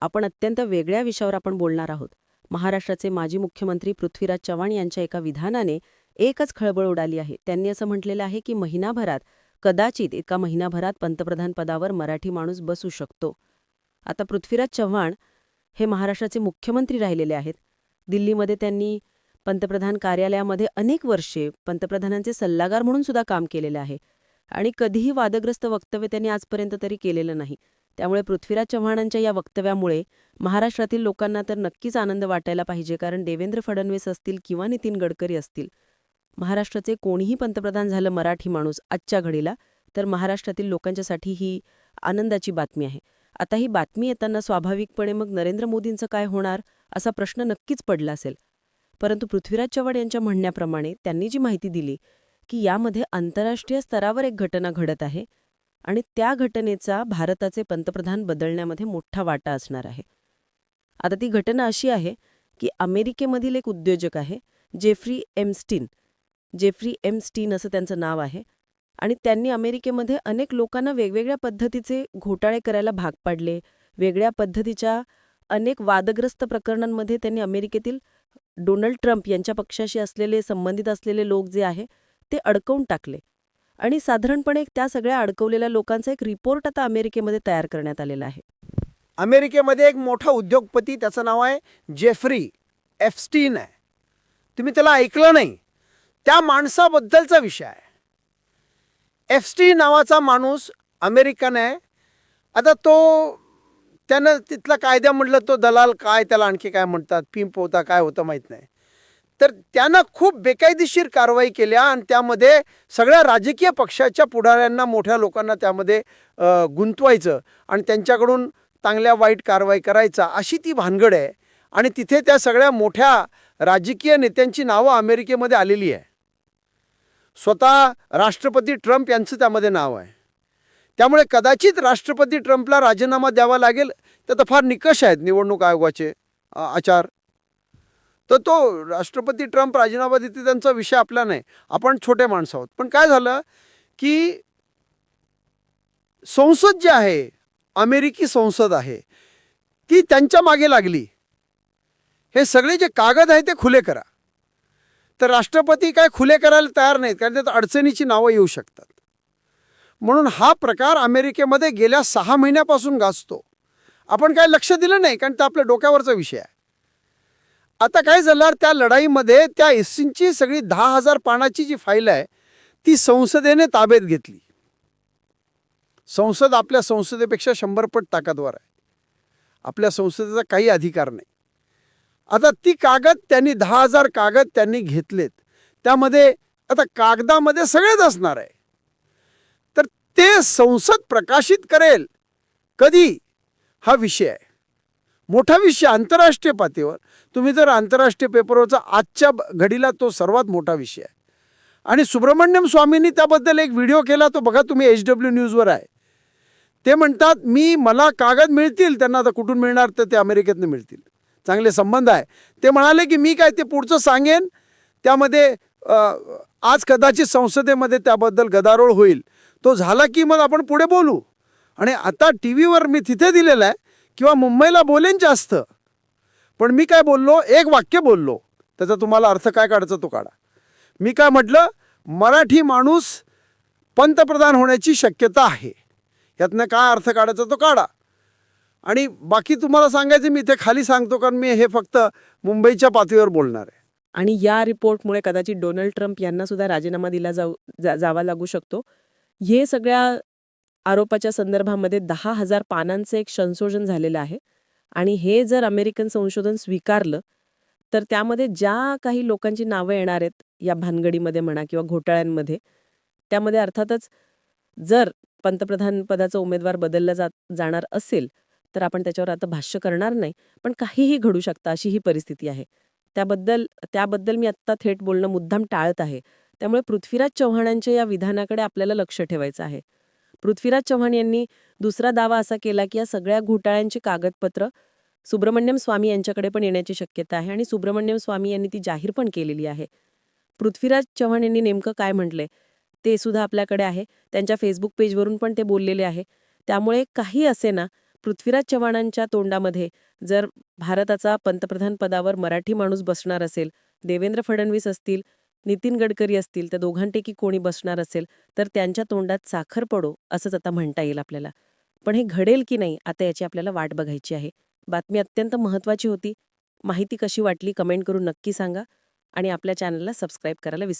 आपण अत्यंत वेगळ्या विषयावर बोलणार आहोत. महाराष्ट्राचे माजी मुख्यमंत्री पृथ्वीराज चव्हाण यांच्या एका विधानाने एकच खळबळ उडाली आहे. त्यांनी असं म्हटलेलं आहे की कदाचित एका महिनाभरात पंतप्रधान पदावर मराठी माणूस बसू शकतो. आता पृथ्वीराज चव्हाण हे महाराष्ट्राचे मुख्यमंत्री राहिलेले आहेत. दिल्लीमध्ये त्यांनी पंतप्रधान कार्यालयामध्ये अनेक वर्षे पंतप्रधानांचे सल्लागार म्हणून सुद्धा काम केलेलं आहे आणि कधीही वादग्रस्त वक्तव्य त्यांनी आजपर्यंत तरी केलेलं नाही. त्यामुळे पृथ्वीराज चव्हाणांच्या या वक्तव्यामुळे महाराष्ट्रातील लोकांना तर नक्कीच आनंद वाटायला पाहिजे, कारण देवेंद्र फडणवीस असतील किंवा नितीन गडकरी असतील, महाराष्ट्राचे कोणीही पंतप्रधान झालं मराठी माणूस आजच्या घडीला, तर महाराष्ट्रातील लोकांच्यासाठी ही आनंदाची बातमी आहे. आता ही बातमी येताना स्वाभाविकपणे मग नरेंद्र मोदींचं काय होणार असा प्रश्न नक्कीच पडला असेल. परंतु पृथ्वीराज चव्हाण यांच्या म्हणण्याप्रमाणे त्यांनी जी माहिती दिली की यामध्ये आंतरराष्ट्रीय स्तरावर एक घटना घडत आहे आणि त्या घटनेचा भारताचे पंतप्रधान बदलण्यामध्ये मोठा वाटा असणार आहे. आता ती घटना अशी आहे की अमेरिकेमधील एक उद्योजक आहे जेफ्री एमस्टीन असं त्यांचं नाव आहे आणि त्यांनी अमेरिकेमध्ये अनेक लोकांना वेगवेगळ्या पद्धतीचे घोटाळे करायला भाग पाडले. वेगळ्या पद्धतीच्या अनेक वादग्रस्त प्रकरणांमध्ये त्यांनी अमेरिकेतील डोनाल्ड ट्रम्प यांच्या पक्षाशी संबंधित असलेले लोक जे आहे ते अडकवून टाकले आणि साधारणपणे त्या सगळ्या अडकवलेल्या लोकांचा एक रिपोर्ट आता अमेरिकेमध्ये तयार करण्यात आलेला आहे. अमेरिकेमध्ये एक मोठा उद्योगपती, त्याचं नाव आहे जेफ्री एफस्टीन आहे. तुम्ही त्याला ऐकलं नाही, त्या माणसाबद्दलचा विषय आहे. एफस्टीन नावाचा माणूस अमेरिकन आहे. आता त्यानं तिथला कायदा म्हटलं तो दलाल, काय त्याला आणखी काय म्हणतात, पिंप होता काय होतं माहीत नाही. तर त्यानं खूप बेकायदेशीर कारवाई केल्या आणि त्यामध्ये सगळ्या राजकीय पक्षाच्या पुढाऱ्यांना, मोठ्या लोकांना त्यामध्ये गुंतवायचं आणि त्यांच्याकडून चांगल्या वाईट कारवाई करायचा, अशी ती भानगड आहे. आणि तिथे त्या सगळ्या मोठ्या राजकीय नेत्यांची नावं अमेरिकेमध्ये आलेली आहे. स्वतः राष्ट्रपती ट्रम्प यांचं त्यामध्ये नाव आहे. त्यामुळे कदाचित राष्ट्रपती ट्रम्पला राजीनामा द्यावा लागेल. तर फार निकष आहेत निवडणूक आयोगाचे आचार. तर तो राष्ट्रपती ट्रम्प राजीनामा देते त्यांचा विषय आपला नाही, आपण छोटे माणसं आहोत. पण काय झालं की संसद जी आहे, अमेरिकी संसद आहे, ती त्यांच्या मागे लागली. हे सगळे जे कागद आहे ते खुले करा. तर राष्ट्रपती काय खुले करायला तयार नाहीत, कारण त्यात अडचणीची नावं येऊ शकतात. म्हणून हा प्रकार अमेरिकेमध्ये गेल्या 6 महिन्यापासून गाजतो. आपण काय लक्ष दिलं नाही, कारण तो आपल्या डोक्यावरचा विषय आहे. आता काय झालं, त्या लढाईमध्ये त्या एससींची सगळी 10,000 पानाची जी फाईल आहे ती संसदेने ताब्यात घेतली. संसद आपल्या संसदेपेक्षा 100 पट ताकदवर आहे. आपल्या संसदेचा काही अधिकार नाही. आता ती कागद त्यांनी 10,000 कागद त्यांनी घेतलेत. त्यामध्ये आता कागदामध्ये सगळेच असणार आहे. तर ते संसद प्रकाशित करेल कधी, हा विषय आहे. मोठा विषय आंतरराष्ट्रीय पातळीवर. तुम्ही जर आंतरराष्ट्रीय पेपरवरचा आजच्या घडीला तो सर्वात मोठा विषय आहे. आणि सुब्रमण्यम स्वामींनी त्याबद्दल एक व्हिडिओ केला, तो बघा तुम्ही, HW न्यूजवर आहे. ते म्हणतात मला कागद मिळतील. त्यांना आता कुठून मिळणार, तर ते अमेरिकेतनं मिळतील. चांगले संबंध आहे. ते म्हणाले की मी काय ते पुढचं सांगेन, त्यामध्ये आज कदाचित संसदेमध्ये त्याबद्दल गदारोळ होईल. तो झाला की मग आपण पुढे बोलू. आणि आता TV वर मी तिथे दिलेलं आहे किंवा मुंबईला बोलेन जास्त. पण मी काय बोललो, एक वाक्य बोललो, त्याचा तुम्हाला अर्थ काय काढायचा तो काढा. मी काय म्हटलं, मराठी माणूस पंतप्रधान होण्याची शक्यता आहे. यातनं काय अर्थ काढायचा तो काढा. आणि बाकी तुम्हाला सांगायचं मी इथे खाली सांगतो, कारण मी हे फक्त मुंबईच्या पातळीवर बोलणार आहे. आणि या रिपोर्टमुळे कदाचित डोनाल्ड ट्रम्प यांना सुद्धा राजीनामा दिला जावा लागू शकतो. हे सगळ्या आरोपाच्या संदर्भामध्ये 10,000 पानांचं एक संशोधन झालेलं आहे आणि हे जर अमेरिकन संशोधन स्वीकारलं तर त्यामध्ये ज्या काही लोकांची नावं येणार आहेत या भानगडीमध्ये म्हणा किंवा घोटाळ्यांमध्ये, त्यामध्ये अर्थातच जर पंतप्रधान पदाचा उमेदवार बदलला जाणार असेल तर आपण त्याच्यावर आता भाष्य करणार नाही, पण काहीही घडू शकतं अशी ही परिस्थिती आहे. त्याबद्दल मी आत्ता थेट बोलणं मुद्दाम टाळत आहे. त्यामुळे पृथ्वीराज चव्हाणांच्या या विधानाकडे आपल्याला लक्ष ठेवायचं आहे. पृथ्वीराज चव्हाण यांनी दुसरा दावा असा केला की या सगळ्या घोटाळ्यांची कागदपत्र सुब्रमण्यम स्वामी यांच्याकडे पण येण्याची शक्यता आहे आणि सुब्रमण्यम स्वामी यांनी ती जाहीर पण केलेली आहे. पृथ्वीराज चव्हाण यांनी नेमकं काय म्हटलंय ते सुद्धा आपल्याकडे आहे. त्यांच्या फेसबुक पेजवरून पण ते बोललेले आहे. त्यामुळे काही असे ना, पृथ्वीराज चव्हाणांच्या तोंडामध्ये जर भारताचा पंतप्रधान पदावर मराठी माणूस बसणार असेल, देवेंद्र फडणवीस असतील, नितीन गडकरी असतील, त्या दोघांपैकी कोणी बसणार असेल तर त्यांच्या तोंडात साखर पडो असंच आता म्हणता येईल आपल्याला. पण हे घडेल की नाही आता याची आपल्याला वाट बघायची आहे. बातमी अत्यंत महत्त्वाची होती. माहिती कशी वाटली कमेंट करून नक्की सांगा आणि आपल्या चॅनलला सबस्क्राईब करायला विसरू